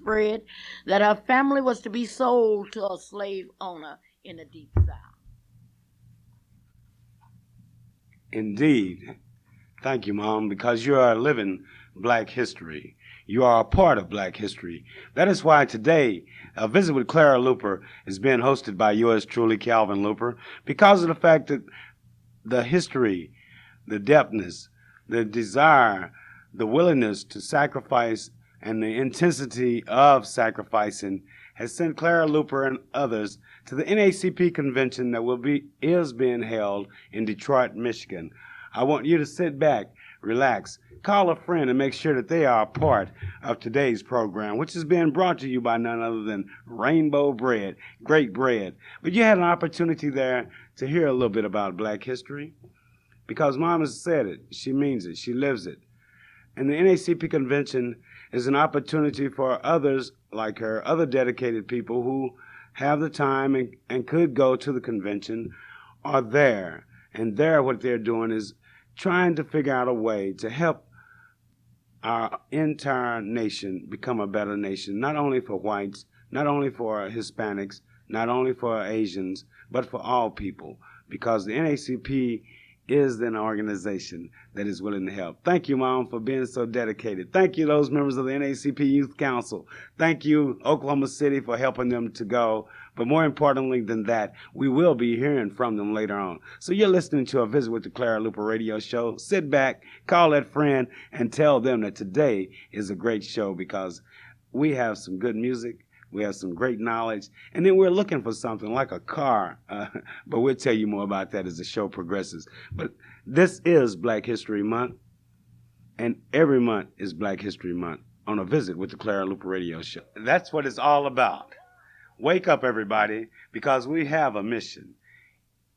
spread that her family was to be sold to a slave owner in the Deep South. Indeed. Thank you, Mom, because you are living Black history. You are a part of Black history. That is why today, a visit with Clara Luper is being hosted by yours truly, Calvin Luper, because of the fact that the history, the depthness, the desire, the willingness to sacrifice, and the intensity of sacrificing has sent Clara Luper and others to the NAACP convention that is being held in Detroit, Michigan. I want you to sit back, relax, call a friend, and make sure that they are a part of today's program, which is being brought to you by none other than Rainbow Bread, great bread. But you had an opportunity there to hear a little bit about Black history, because Mama said it, she means it, she lives it. And the NAACP convention is an opportunity for others like her, other dedicated people who have the time and could go to the convention, are there. And there, what they're doing is trying to figure out a way to help our entire nation become a better nation, not only for whites, not only for Hispanics, not only for Asians, but for all people, because the NAACP is an organization that is willing to help. Thank you, Mom, for being so dedicated. Thank you, those members of the NAACP Youth Council. Thank you, Oklahoma City, for helping them to go. But more importantly than that, we will be hearing from them later on. So you're listening to a visit with the Clara Luper radio show. Sit back, call that friend, and tell them that today is a great show because we have some good music. We have some great knowledge. And then we're looking for something like a car. But we'll tell you more about that as the show progresses. But this is Black History Month. And every month is Black History Month on a visit with the Clara Luper radio show. That's what it's all about. Wake up, everybody, because we have a mission.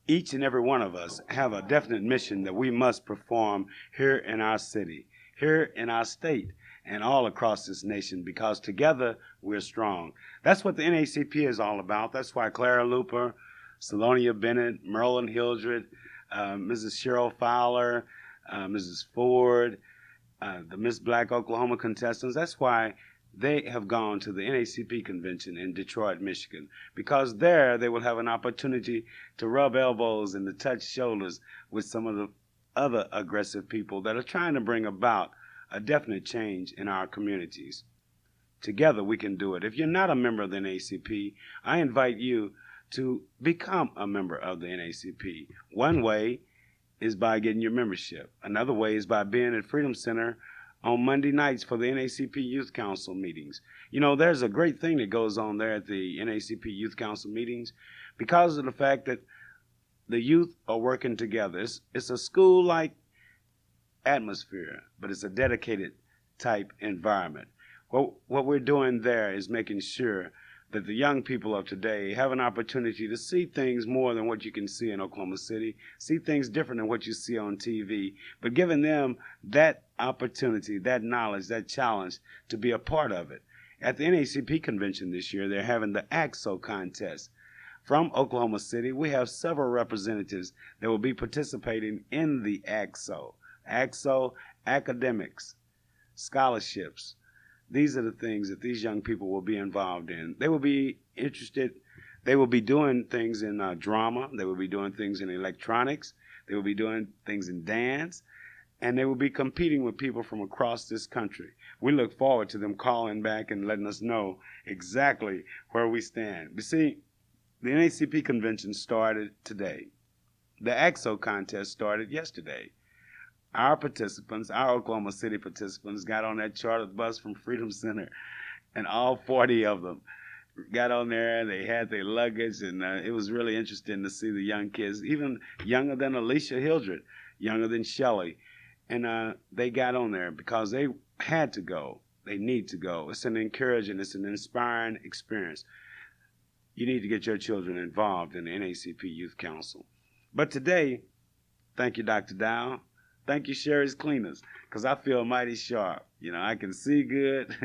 Each and every one of us have a definite mission that we must perform here in our city, here in our state, and all across this nation, because together we're strong. That's what the NAACP is all about. That's why Clara Luper, Salonia Bennett, Merlin Hildred, Mrs. Cheryl Fowler, Mrs. Ford, the Miss Black Oklahoma contestants, that's why they have gone to the NAACP convention in Detroit, Michigan, because there they will have an opportunity to rub elbows and to touch shoulders with some of the other aggressive people that are trying to bring about a definite change in our communities. Together we can do it. If you're not a member of the NAACP, I invite you to become a member of the NAACP. One way is by getting your membership. Another way is by being at Freedom Center on Monday nights for the NAACP Youth Council meetings. You know, there's a great thing that goes on there at the NAACP Youth Council meetings because of the fact that the youth are working together. It's a school-like atmosphere, but it's a dedicated type environment. What we're doing there is making sure that the young people of today have an opportunity to see things more than what you can see in Oklahoma City, see things different than what you see on TV, but giving them that opportunity, that knowledge, that challenge to be a part of it. At the NAACP convention this year, they're having the AXO contest. From Oklahoma City, we have several representatives that will be participating in the AXO. AXO academics, scholarships. These are the things that these young people will be involved in. They will be interested. They will be doing things in drama. They will be doing things in electronics. They will be doing things in dance. And they will be competing with people from across this country. We look forward to them calling back and letting us know exactly where we stand. You see, the NAACP convention started today. The AXO contest started yesterday. Our participants, our Oklahoma City participants, got on that chartered bus from Freedom Center, and all 40 of them got on there. They had their luggage, and it was really interesting to see the young kids, even younger than Alicia Hildred, younger than Shelley. And they got on there because they had to go. They need to go. It's an encouraging, it's an inspiring experience. You need to get your children involved in the NAACP Youth Council. But today, thank you, Dr. Dow. Thank you, Sherry's Cleaners, because I feel mighty sharp. You know, I can see good.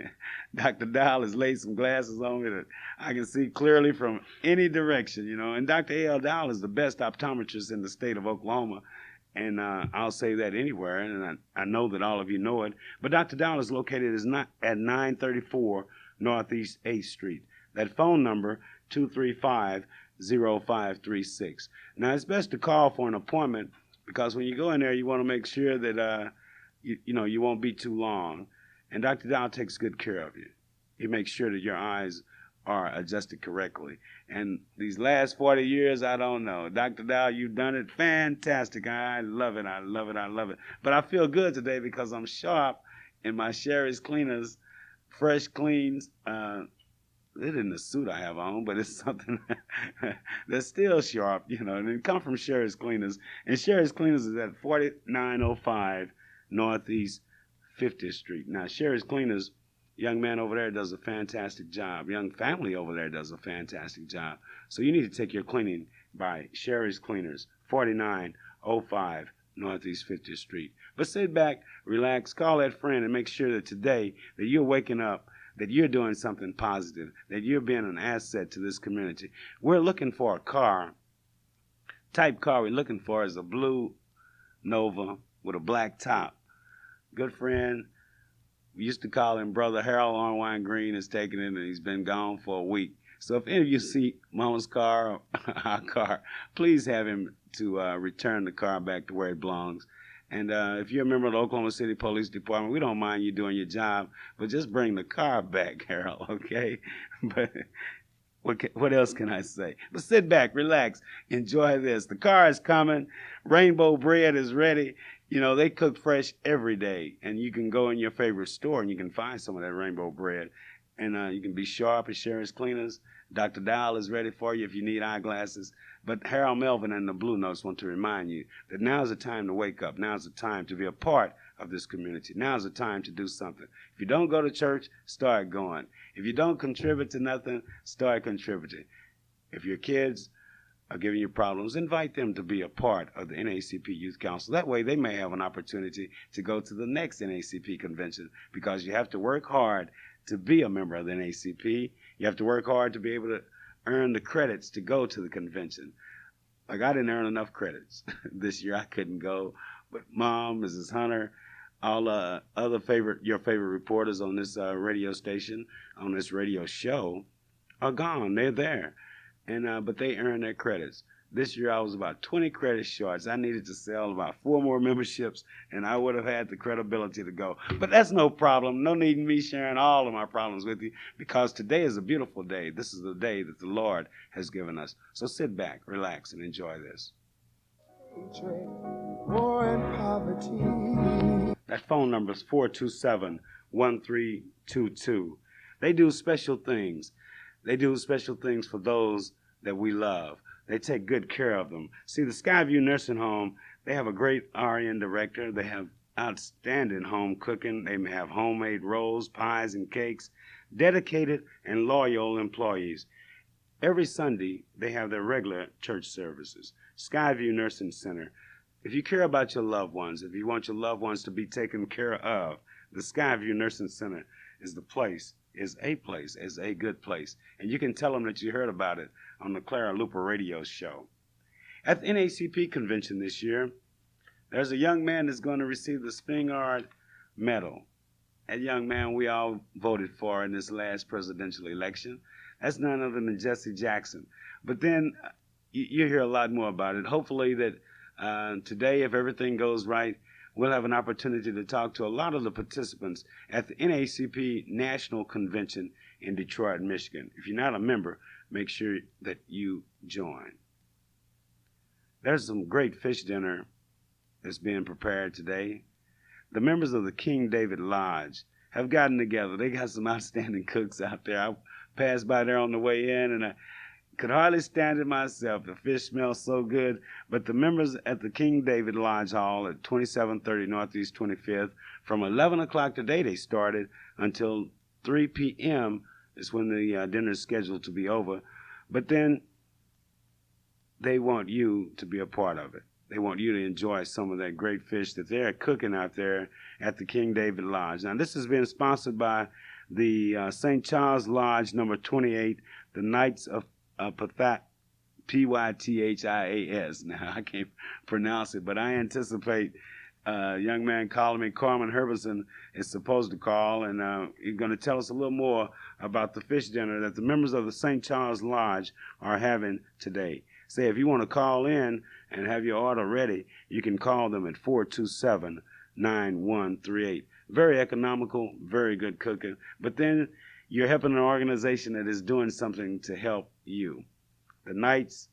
Dr. Dow has laid some glasses on me that I can see clearly from any direction, you know. And Dr. A.L. Dow is the best optometrist in the state of Oklahoma. And I'll say that anywhere, and I know that all of you know it. But Dr. Dow is located at 934 Northeast 8th Street. That phone number, 235-0536. Now, it's best to call for an appointment because when you go in there, you want to make sure that you won't be too long. And Dr. Dow takes good care of you. He makes sure that your eyes are adjusted correctly. And these last 40 years, I don't know. Dr. Dow, you've done it fantastic. I love it. I love it. I love it. But I feel good today because I'm sharp in my Sherry's Cleaners, fresh cleans. It isn't a suit I have on, but it's something that's still sharp, and it come from Sherry's Cleaners. And Sherry's Cleaners is at 4905 Northeast 50th Street. Now, Sherry's Cleaners, young man over there does a fantastic job. Young family over there does a fantastic job. So you need to take your cleaning by Sherry's Cleaners, 4905 Northeast 50th Street. But sit back, relax, call that friend, and make sure that today that you're waking up, that you're doing something positive, that you're being an asset to this community. We're looking for a car. Type car we're looking for is a blue Nova with a black top. Good friend, we used to call him Brother Harold Ornwine Green, has taken it and he's been gone for a week. So if any of you see Mama's car or our car, please have him to return the car back to where it belongs. And if you're a member of the Oklahoma City Police Department, we don't mind you doing your job, but just bring the car back, Harold, okay? But what else can I say? But sit back, relax, enjoy this. The car is coming. Rainbow bread is ready. They cook fresh every day, and you can go in your favorite store and you can find some of that rainbow bread. And you can be sharp at Sherry's Cleaners. Dr. Dial is ready for you if you need eyeglasses. But Harold Melvin and the Blue Notes want to remind you that now's the time to wake up. Now's the time to be a part of this community. Now's the time to do something. If you don't go to church, start going. If you don't contribute to nothing, start contributing. If your kids are giving you problems, invite them to be a part of the NAACP Youth Council. That way they may have an opportunity to go to the next NAACP convention, because you have to work hard to be a member of the NAACP. You have to work hard to be able to earn the credits to go to the convention. Like, I didn't earn enough credits this year. I couldn't go. But Mom, Mrs. Hunter, all your favorite reporters on this radio station, on this radio show, are gone. They're there. But they earn their credits. This year I was about 20 credits short. I needed to sell about 4 more memberships, and I would have had the credibility to go. But that's no problem. No need in me sharing all of my problems with you, because today is a beautiful day. This is the day that the Lord has given us. So sit back, relax, and enjoy this. War and poverty. That phone number is 427-1322. They do special things. They do special things for those that we love. They take good care of them. See, the Skyview Nursing Home, they have a great RN director. They have outstanding home cooking. They have homemade rolls, pies, and cakes. Dedicated and loyal employees. Every Sunday, they have their regular church services. Skyview Nursing Center. If you care about your loved ones, if you want your loved ones to be taken care of, the Skyview Nursing Center is a good place. And you can tell them that you heard about it on the Clara Luper radio show. At the NAACP convention this year, there's a young man that's going to receive the Spingarn Medal. That young man we all voted for in this last presidential election. That's none other than Jesse Jackson. But then you hear a lot more about it. Hopefully that today, if everything goes right, we'll have an opportunity to talk to a lot of the participants at the NAACP National Convention in Detroit, Michigan. If you're not a member, make sure that you join. There's some great fish dinner that's being prepared today. The members of the King David Lodge have gotten together. They got some outstanding cooks out there. I passed by there on the way in, and I could hardly stand it myself. The fish smells so good. But the members at the King David Lodge Hall at 2730 Northeast 25th, from 11 o'clock today they started until 3 p.m. is when the dinner is scheduled to be over. But then they want you to be a part of it. They want you to enjoy some of that great fish that they're cooking out there at the King David Lodge. Now, this has been sponsored by the St. Charles Lodge number 28, the Knights of Pythias. Pythias. Now, I can't pronounce it, but I anticipate A young man calling me, Carmen Herberson, is supposed to call, and he's going to tell us a little more about the fish dinner that the members of the St. Charles Lodge are having today. Say, if you want to call in and have your order ready, you can call them at 427-9138. Very economical, very good cooking. But then you're helping an organization that is doing something to help you. The Knights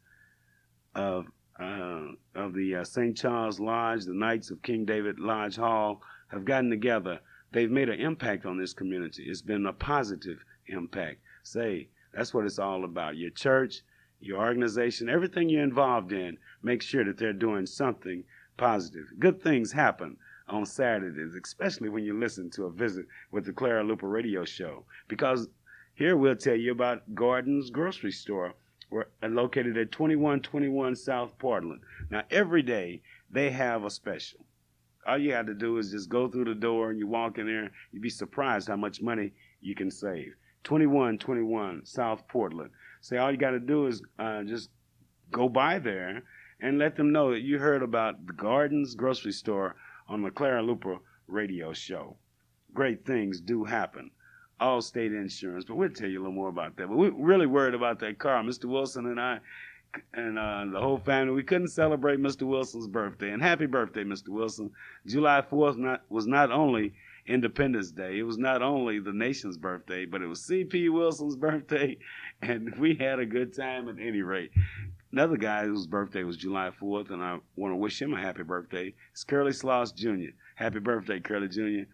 of the St. Charles Lodge, the Knights of King David Lodge Hall, have gotten together. They've made an impact on this community. It's been a positive impact. Say, that's what it's all about. Your church, your organization, everything you're involved in, make sure that they're doing something positive. Good things happen on Saturdays, especially when you listen to a visit with the Clara Luper radio show. Because here we'll tell you about Gordon's Grocery Store. We're located at 2121 South Portland. Now, every day they have a special. All you have to do is just go through the door and you walk in there. You'd be surprised how much money you can save. 2121 South Portland. Say, all you got to do is just go by there and let them know that you heard about the Gordon's Grocery Store on the Clara Luper radio show. Great things do happen. All-state insurance, but we'll tell you a little more about that. But we're really worried about that car. Mr. Wilson and I and the whole family, we couldn't celebrate Mr. Wilson's birthday. And happy birthday, Mr. Wilson. July 4th was not only Independence Day, it was not only the nation's birthday, but it was C.P. Wilson's birthday, and we had a good time at any rate. Another guy whose birthday was July 4th, and I want to wish him a happy birthday, is Curly Sloss Jr. Happy birthday, Curly Jr.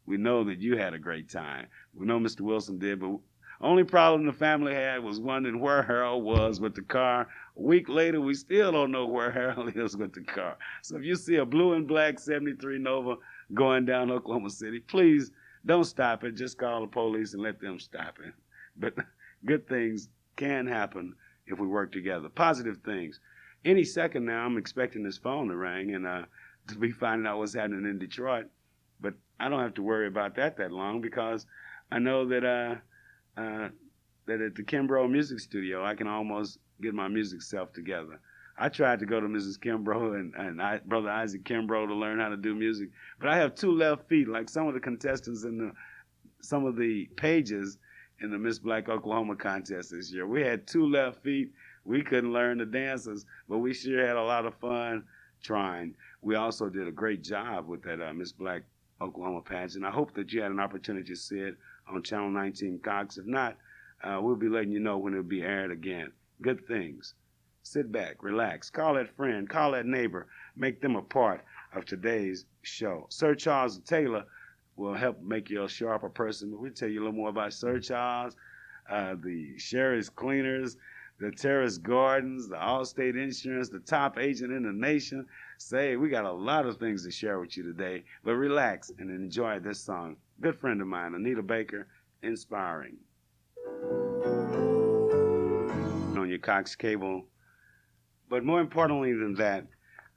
We know that you had a great time. We know Mr. Wilson did, but only problem the family had was wondering where Harold was with the car. A week later, we still don't know where Harold is with the car. So if you see a blue and black 73 Nova going down Oklahoma City, please don't stop it. Just call the police and let them stop it. But good things can happen if we work together. Positive things. Any second now, I'm expecting this phone to ring and to be finding out what's happening in Detroit. But I don't have to worry about that long because I know that that at the Kimbrough Music Studio, I can almost get my music self together. I tried to go to Mrs. Kimbrough and Brother Isaac Kimbrough to learn how to do music, but I have two left feet, like some of the contestants in some of the pages in the Miss Black Oklahoma contest this year. We had two left feet. We couldn't learn the dances, but we sure had a lot of fun trying. We also did a great job with that Miss Black Oklahoma pageant. I hope that you had an opportunity to see it on Channel 19 Cox. If not, we'll be letting you know when it'll be aired again. Good things. Sit back, relax, call that friend, call that neighbor, make them a part of today's show. Sir Charles Taylor will help make you a sharper person. But we'll tell you a little more about Sir Charles, the Sherry's Cleaners, the Terrace Gardens, the Allstate Insurance, the top agent in the nation. Say, we got a lot of things to share with you today, but relax and enjoy this song. Good friend of mine, Anita Baker, Inspiring. On your Cox Cable. But more importantly than that,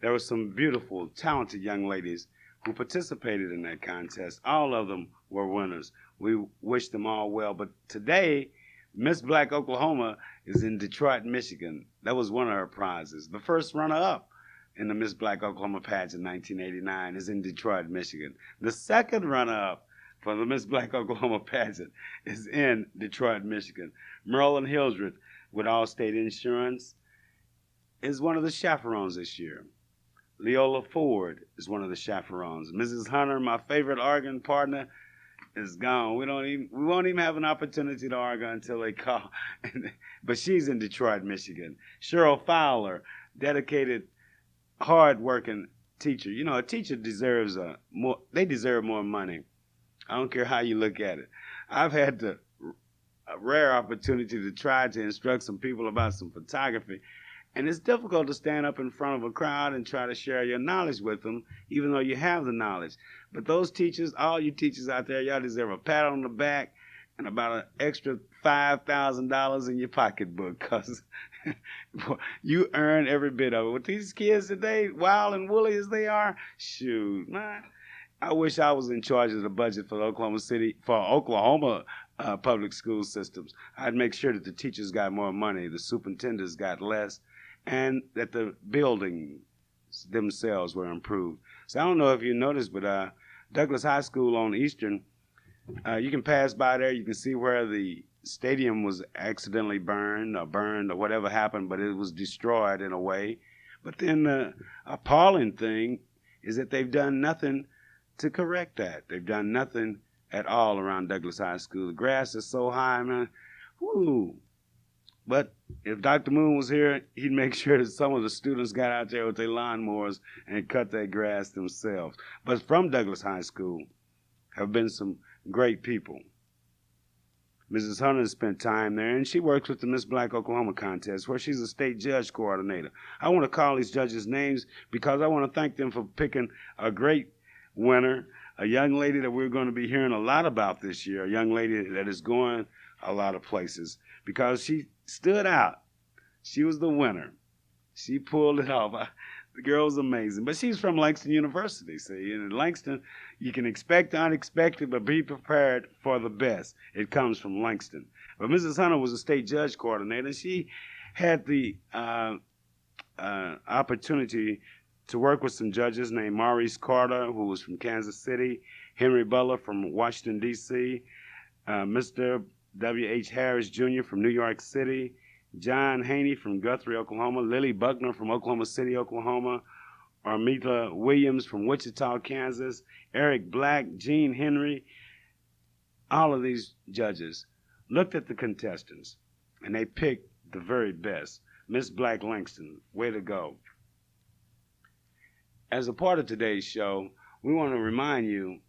there were some beautiful, talented young ladies who participated in that contest. All of them were winners. We wish them all well. But today, Miss Black Oklahoma is in Detroit, Michigan. That was one of her prizes. The first runner-up in the Miss Black Oklahoma pageant in 1989 is in Detroit, Michigan. The second runner-up for the Miss Black Oklahoma pageant is in Detroit, Michigan. Merlin Hildreth with Allstate Insurance is one of the chaperones this year. Leola Ford is one of the chaperones. Mrs. Hunter, my favorite organ partner, is gone. We won't even have an opportunity to argue until they call. But she's in Detroit, Michigan. Cheryl Fowler, dedicated, hard-working teacher. You know, a teacher deserves they deserve more money. I don't care how you look at it. I've had a rare opportunity to try to instruct some people about some photography. And it's difficult to stand up in front of a crowd and try to share your knowledge with them, even though you have the knowledge. But those teachers, all you teachers out there, y'all deserve a pat on the back and about an extra $5,000 in your pocketbook, because you earn every bit of it. With these kids today, wild and woolly as they are, shoot, man. I wish I was in charge of the budget for Oklahoma public school systems. I'd make sure that the teachers got more money, the superintendents got less, and that the buildings themselves were improved. So I don't know if you noticed, but Douglas High School on Eastern, you can pass by there. You can see where the stadium was accidentally burned or whatever happened, but it was destroyed in a way. But then the appalling thing is that they've done nothing to correct that. They've done nothing at all around Douglas High School. The grass is so high, man. Woo. But if Dr. Moon was here, he'd make sure that some of the students got out there with their lawnmowers and cut their grass themselves. But from Douglas High School have been some great people. Mrs. Hunter spent time there, and she works with the Miss Black Oklahoma contest, where she's a state judge coordinator. I want to call these judges names because I want to thank them for picking a great winner, a young lady that we're going to be hearing a lot about this year, a young lady that is going a lot of places because she stood out. She was the winner. She pulled it off. The girl was amazing. But she's from Langston University, see. And in Langston, you can expect the unexpected, but be prepared for the best. It comes from Langston. But Mrs. Hunter was a state judge coordinator. She had the opportunity to work with some judges named Maurice Carter, who was from Kansas City, Henry Butler from Washington, D.C., Mr. W.H. Harris, Jr. from New York City, John Haney from Guthrie, Oklahoma, Lily Buckner from Oklahoma City, Oklahoma, Armita Williams from Wichita, Kansas, Eric Black, Gene Henry. All of these judges looked at the contestants, and they picked the very best. Miss Black Langston, way to go. As a part of today's show, we want to remind you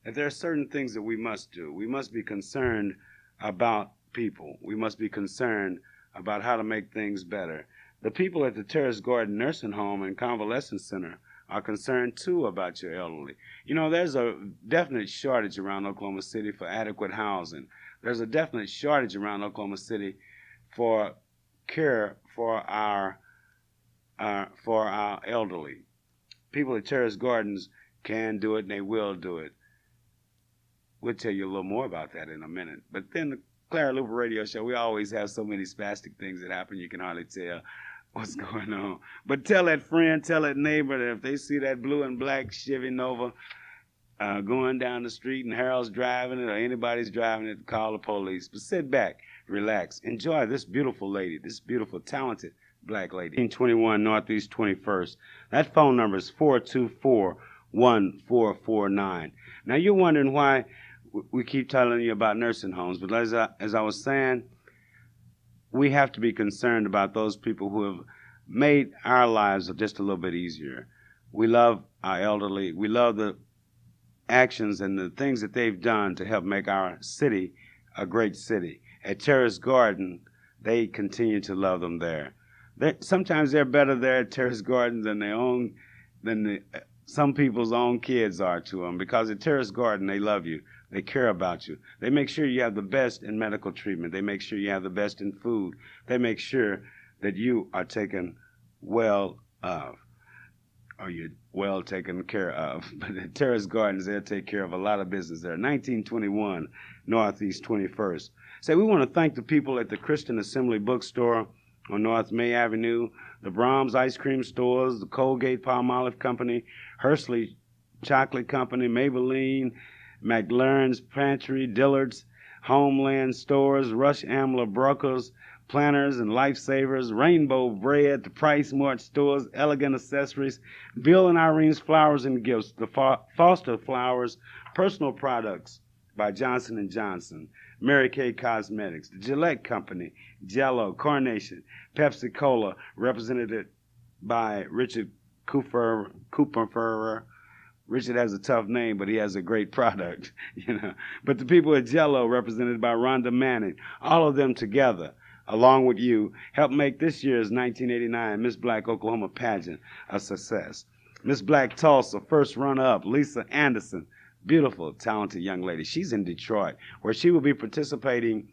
that there are certain things that we must do. We must be concerned about people. We must be concerned about how to make things better. The people at the Terrace Garden Nursing Home and Convalescence Center are concerned too about your elderly. You know, there's a definite shortage around Oklahoma City for adequate housing. There's a definite shortage around Oklahoma City for care for our elderly. People at Terrace Gardens can do it and they will do it. We'll tell you a little more about that in a minute. But then the Clara Luper radio show, we always have so many spastic things that happen you can hardly tell what's going on. But tell that friend, tell that neighbor that if they see that blue and black Chevy Nova going down the street and Harold's driving it or anybody's driving it, call the police. But sit back, relax, enjoy this beautiful lady, this beautiful, talented black lady. 1821 Northeast 21st. That phone number is 424-1449. Now you're wondering why we keep telling you about nursing homes, but as I was saying, we have to be concerned about those people who have made our lives just a little bit easier. We love our elderly. We love the actions and the things that they've done to help make our city a great city. At Terrace Garden, they continue to love them there. Sometimes they're better there at Terrace Garden than some people's own kids are to them, because at Terrace Garden, they love you. They care about you. They make sure you have the best in medical treatment. They make sure you have the best in food. They make sure that you are taken well of, or you're well taken care of. But at Terrace Gardens, they'll take care of a lot of business there. 1921 Northeast 21st. So we want to thank the people at the Christian Assembly Bookstore on North May Avenue, the Brahms Ice Cream Stores, the Colgate Palmolive Company, Hershey Chocolate Company, Maybelline, McLaren's Pantry, Dillard's, Homeland Stores, Rush Ambler Brokers, Planners and Lifesavers, Rainbow Bread, the Price Mart Stores, Elegant Accessories, Bill and Irene's Flowers and Gifts, the Foster Flowers, Personal Products by Johnson & Johnson, Mary Kay Cosmetics, the Gillette Company, Jell-O, Carnation, Pepsi Cola, represented by Richard Cooper. Richard has a tough name, but he has a great product, you know. But the people at Jell-O, represented by Rhonda Manning, all of them together, along with you, helped make this year's 1989 Miss Black Oklahoma pageant a success. Miss Black Tulsa, first runner-up, Lisa Anderson, beautiful, talented young lady. She's in Detroit, where she will be participating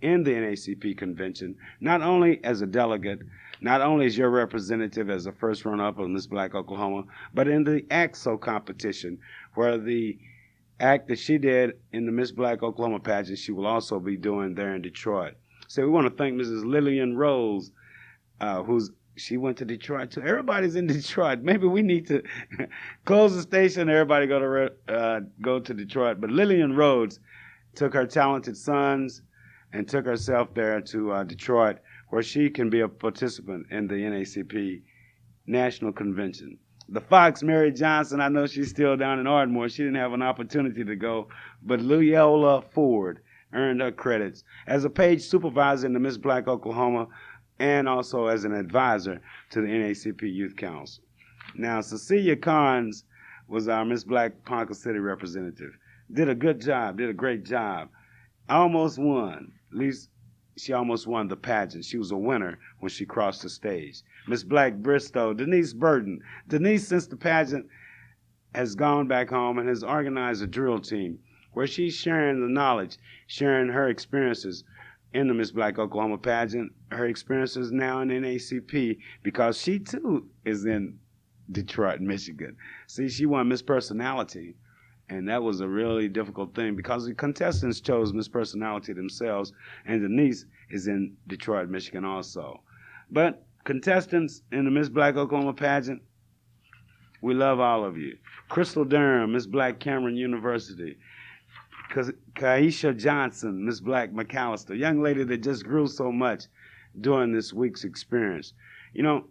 in the NACP convention, not only as a delegate, not only as your representative as a first runner-up of Miss Black Oklahoma, but in the ACT-SO competition, where the act that she did in the Miss Black Oklahoma pageant, she will also be doing there in Detroit. So we want to thank Mrs. Lillian Rose, who's She went to Detroit too. Everybody's in Detroit. Maybe we need to close the station. Everybody go to Detroit. But Lillian Rhodes took her talented sons and took herself there to Detroit, where she can be a participant in the NAACP National Convention. The Fox, Mary Johnson, I know she's still down in Ardmore. She didn't have an opportunity to go, but Leola Ford earned her credits as a page supervisor in the Miss Black Oklahoma and also as an advisor to the NAACP Youth Council. Now, Cecilia Carnes was our Miss Black Ponca City representative. Did a good job, did a great job. Almost won. At least she almost won the pageant. She was a winner when she crossed the stage. Miss Black Bristow, Denise Burton. Denise, since the pageant, has gone back home and has organized a drill team where she's sharing the knowledge, sharing her experiences in the Miss Black Oklahoma pageant, her experiences now in NAACP, because she too is in Detroit, Michigan. See, she won Miss Personality, and that was a really difficult thing because the contestants chose Miss Personality themselves, and Denise is in Detroit, Michigan also. But contestants in the Miss Black Oklahoma pageant, we love all of you. Crystal Durham, Miss Black Cameron University. Kaisha Johnson, Miss Black McAllister, young lady that just grew so much during this week's experience. You know,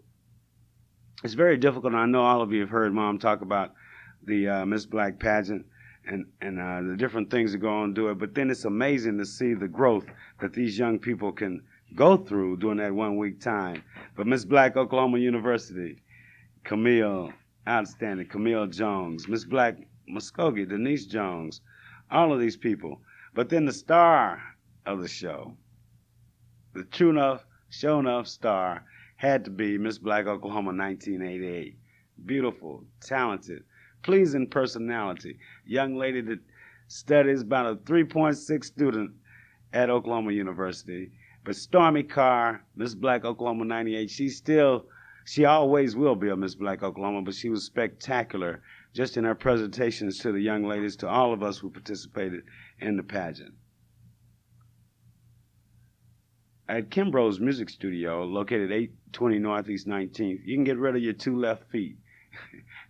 it's very difficult. I know all of you have heard Mom talk about the Miss Black pageant and the different things that go on to it, but then it's amazing to see the growth that these young people can go through during that 1 week time. But Miss Black Oklahoma University, Camille, outstanding, Camille Jones, Miss Black Muskogee, Denise Jones, all of these people. But then the star of the show, the true enough, show enough star, had to be Miss Black Oklahoma 1988. Beautiful, talented, pleasing personality. Young lady that studies about a 3.6 student at Oklahoma University. But Stormy Carr, Miss Black Oklahoma 98, she always will be a Miss Black Oklahoma, but she was spectacular just in her presentations to the young ladies, to all of us who participated in the pageant. At Kimbrough's Music Studio, located 820 Northeast 19th, you can get rid of your two left feet.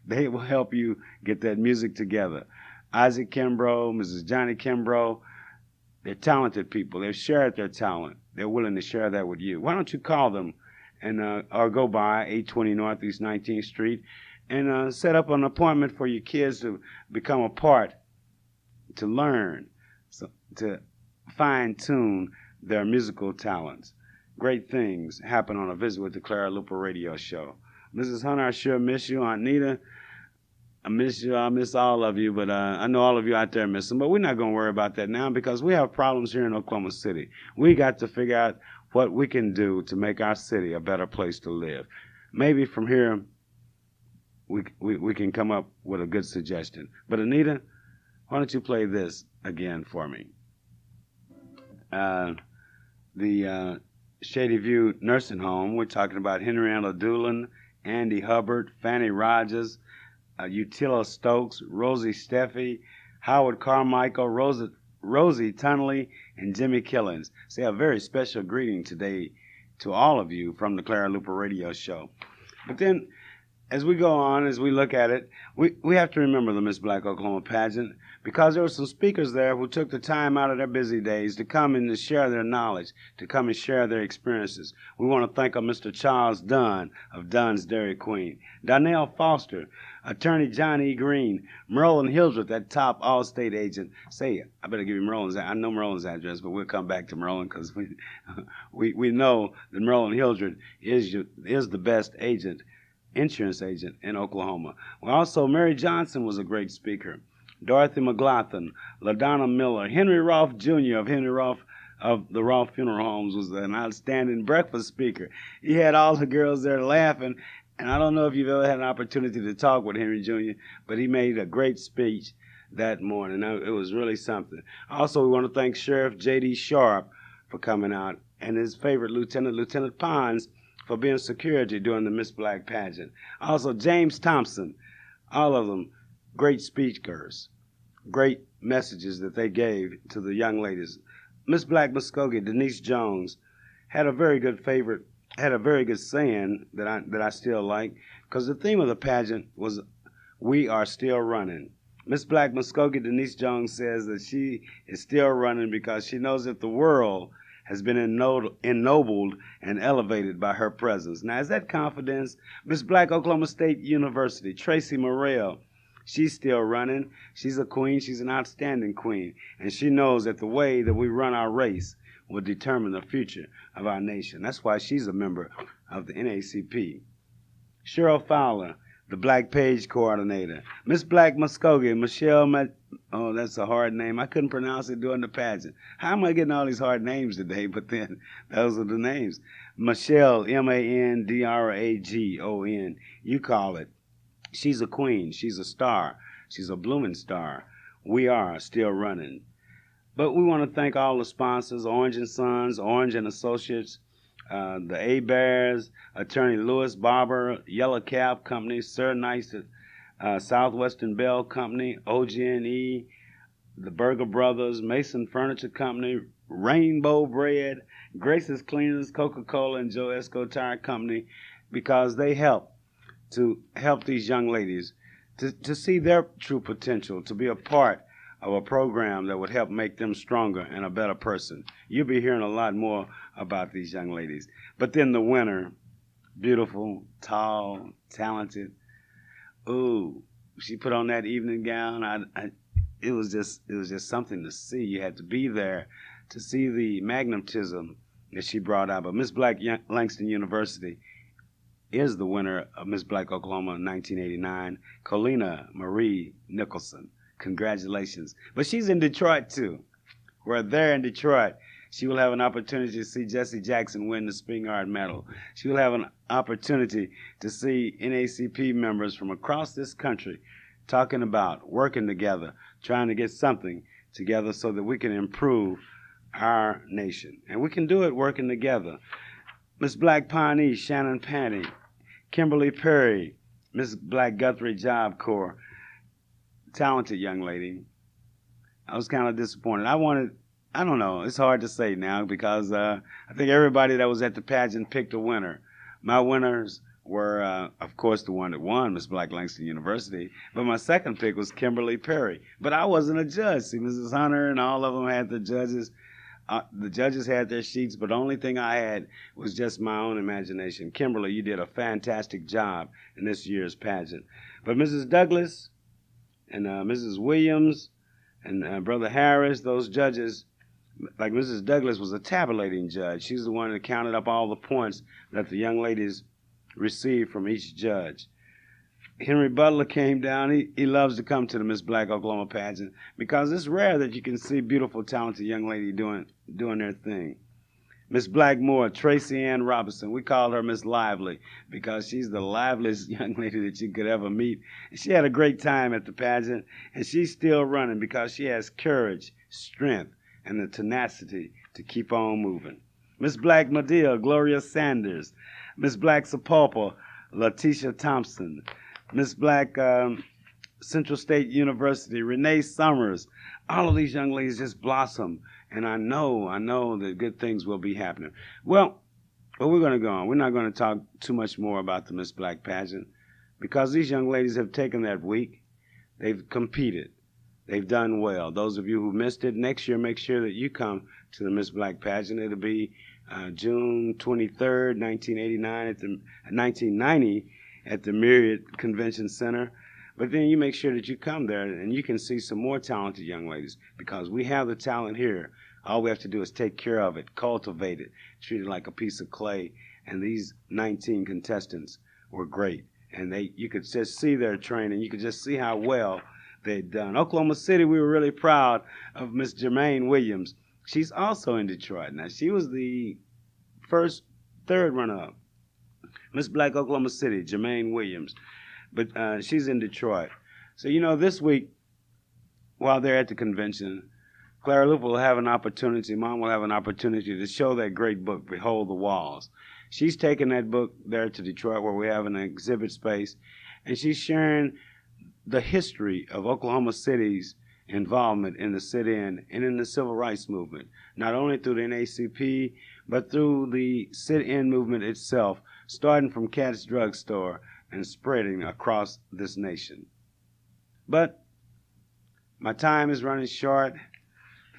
They will help you get that music together. Isaac Kimbrough, Mrs. Johnny Kimbrough, they're talented people. They've shared their talent. They're willing to share that with you. Why don't you call them and or go by 820 Northeast 19th Street and set up an appointment for your kids to become a part, to learn, to fine-tune their musical talents. Great things happen on a visit with the Clara Luper radio show. Mrs. Hunter, I sure miss you. Aunt Nita, I miss you. I miss all of you, but I know all of you out there miss them. But we're not going to worry about that now because we have problems here in Oklahoma City. We got to figure out what we can do to make our city a better place to live. Maybe from here we can come up with a good suggestion. But Anita, why don't you play this again for me? The Shady View Nursing Home, we're talking about Henrietta Doolin, Andy Hubbard, Fanny Rogers, Utila Stokes, Rosie Steffi, Howard Carmichael, Rosie Tunnelly, and Jimmy Killings. Say a very special greeting today to all of you from the Clara Luper radio show. But then, as we go on, as we look at it, we have to remember the Miss Black Oklahoma pageant because there were some speakers there who took the time out of their busy days to come and to share their knowledge, to come and share their experiences. We want to thank Mr. Charles Dunn of Dunn's Dairy Queen, Donnell Foster, Attorney John E. Green, Merlin Hildreth, that top Allstate agent. Say, I better give you Merlin's. I know Merlin's address, but we'll come back to Merlin because we know that Merlin Hildreth is the best agent, insurance agent in Oklahoma. Well, also, Mary Johnson was a great speaker. Dorothy McLaughlin, LaDonna Miller, Henry Rolfe Jr. of Henry Rolfe of the Rolfe Funeral Homes was an outstanding breakfast speaker. He had all the girls there laughing, and I don't know if you've ever had an opportunity to talk with Henry Jr., but he made a great speech that morning. It was really something. Also, we want to thank Sheriff J.D. Sharp for coming out, and his favorite lieutenant, Lieutenant Pons, for being security during the Miss Black pageant. Also, James Thompson, all of them great speakers, great messages that they gave to the young ladies. Miss Black Muskogee, Denise Jones, had a very good favorite had a very good saying that I still like, because the theme of the pageant was "We are still running." Miss Black Muskogee Denise Jones says that she is still running because she knows that the world has been ennobled and elevated by her presence. Now, is that confidence? Miss Black Oklahoma State University, Tracy Morrell, she's still running. She's a queen. She's an outstanding queen. And she knows that the way that we run our race will determine the future of our nation. That's why she's a member of the NACP. Cheryl Fowler, the Black Page Coordinator. Miss Black Muskogee, oh, that's a hard name. I couldn't pronounce it during the pageant. How am I getting all these hard names today? But then, those are the names. Michelle, Mandragon. You call it. She's a queen. She's a star. She's a blooming star. We are still running. But we want to thank all the sponsors, Orange and Sons, Orange and Associates, the A Bears, Attorney Lewis Barber, Yellow Cab Company, Sir Nice, Southwestern Bell Company, OG&E, the Burger Brothers, Mason Furniture Company, Rainbow Bread, Grace's Cleaners, Coca-Cola, and Joe Esco Tire Company, because they help these young ladies to see their true potential, to be a part of a program that would help make them stronger and a better person. You'll be hearing a lot more about these young ladies. But then the winner, beautiful, tall, talented. Ooh, she put on that evening gown. It was just something to see. You had to be there to see the magnetism that she brought out. But Miss Black Langston University is the winner of Miss Black Oklahoma 1989, Colina Marie Nicholson. Congratulations. But she's in Detroit, too. We're there in Detroit. She will have an opportunity to see Jesse Jackson win the Spingarn Medal. She will have an opportunity to see NACP members from across this country talking about working together, trying to get something together so that we can improve our nation. And we can do it working together. Miss Black Pawnee, Shannon Patty, Kimberly Perry, Miss Black Guthrie Job Corps, talented young lady. I was kind of disappointed. I don't know, it's hard to say now because I think everybody that was at the pageant picked a winner. My winners were, of course, the one that won, Miss Black Langston University, but my second pick was Kimberly Perry. But I wasn't a judge. See, Mrs. Hunter and all of them had the judges. The judges had their sheets, but the only thing I had was just my own imagination. Kimberly, you did a fantastic job in this year's pageant. But Mrs. Douglas and Mrs. Williams and Brother Harris, those judges, like Mrs. Douglas was a tabulating judge. She's the one that counted up all the points that the young ladies received from each judge. Henry Butler came down. He loves to come to the Miss Black Oklahoma pageant because it's rare that you can see beautiful, talented young lady doing their thing. Miss Blackmore, Tracy Ann Robinson. We called her Miss Lively because she's the liveliest young lady that you could ever meet. And she had a great time at the pageant, and she's still running because she has courage, strength, and the tenacity to keep on moving. Miss Black Medea, Gloria Sanders. Miss Black Sapulpa, Letitia Thompson. Miss Black Central State University, Renee Summers. All of these young ladies just blossom, and I know that good things will be happening. Well, we're going to go on. We're not going to talk too much more about the Miss Black pageant because these young ladies have taken that week. They've competed. They've done well. Those of you who missed it, next year make sure that you come to the Miss Black pageant. It'll be June 23rd, 1990 at the Myriad Convention Center. But then you make sure that you come there and you can see some more talented young ladies because we have the talent here. All we have to do is take care of it, cultivate it, treat it like a piece of clay. And these 19 contestants were great. And you could just see their training. You could just see how well they'd done. Oklahoma City, we were really proud of Miss Jermaine Williams. She's also in Detroit. Now, she was the third runner-up. Miss Black Oklahoma City, Jermaine Williams. But she's in Detroit. So, this week, while they're at the convention, Clara Luper will have an opportunity, Mom will have an opportunity to show that great book, Behold the Walls. She's taking that book there to Detroit where we have an exhibit space, and she's sharing the history of Oklahoma City's involvement in the sit-in and in the civil rights movement, not only through the NAACP, but through the sit-in movement itself, starting from Cat's Drugstore and spreading across this nation. But my time is running short.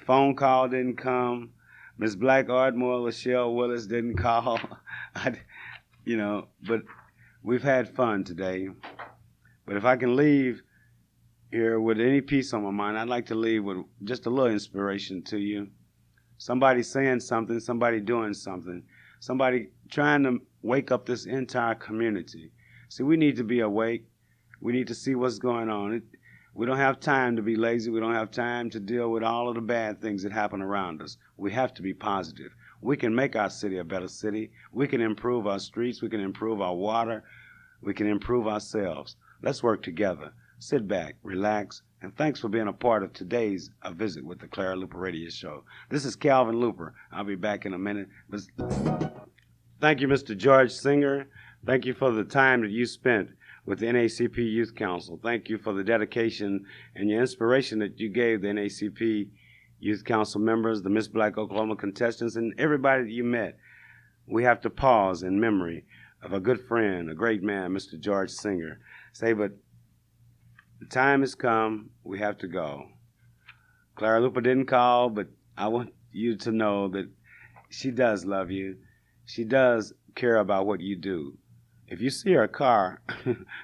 Phone call didn't come. Miss Black Ardmore, Lachelle Willis didn't call. But we've had fun today. But if I can leave here with any peace on my mind, I'd like to leave with just a little inspiration to you. Somebody saying something, somebody doing something, somebody trying to wake up this entire community. See, we need to be awake. We need to see what's going on. We don't have time to be lazy. We don't have time to deal with all of the bad things that happen around us. We have to be positive. We can make our city a better city. We can improve our streets. We can improve our water. We can improve ourselves. Let's work together. Sit back, relax, and thanks for being a part of today's A Visit with the Clara Luper Radio Show. This is Calvin Luper. I'll be back in a minute. But thank you, Mr. George Singer. Thank you for the time that you spent with the NAACP Youth Council. Thank you for the dedication and your inspiration that you gave the NAACP Youth Council members, the Miss Black Oklahoma contestants, and everybody that you met. We have to pause in memory of a good friend, a great man, Mr. George Singer. But the time has come. We have to go. Clara Luper didn't call, but I want you to know that she does love you. She does care about what you do. If you see her car,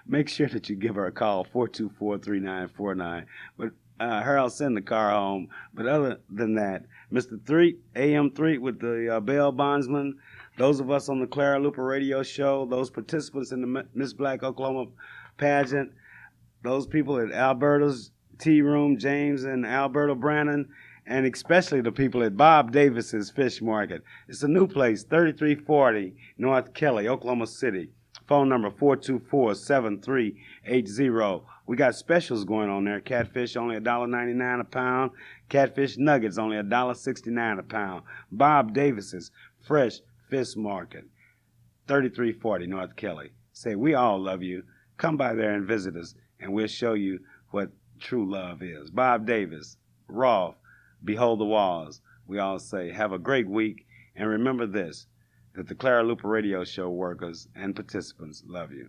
make sure that you give her a call, 424-3949. But Harold send the car home. But other than that, Mr. Threet, AM Threet with the bail bondsman, those of us on the Clara Luper Radio Show, those participants in the Miss Black Oklahoma pageant, those people at Alberta's Tea Room, James and Alberta Brannon, and especially the people at Bob Davis's Fish Market. It's a new place, 3340 North Kelly, Oklahoma City. Phone number 424-7380. We got specials going on there. Catfish only $1.99 a pound. Catfish nuggets only $1.69 a pound. Bob Davis's Fresh Fish Market, 3340 North Kelly. We all love you. Come by there and visit us, and we'll show you what true love is. Bob Davis, Rolf, Behold the Walls. We all say, have a great week, and remember this, that the Clara Luper Radio Show workers and participants love you.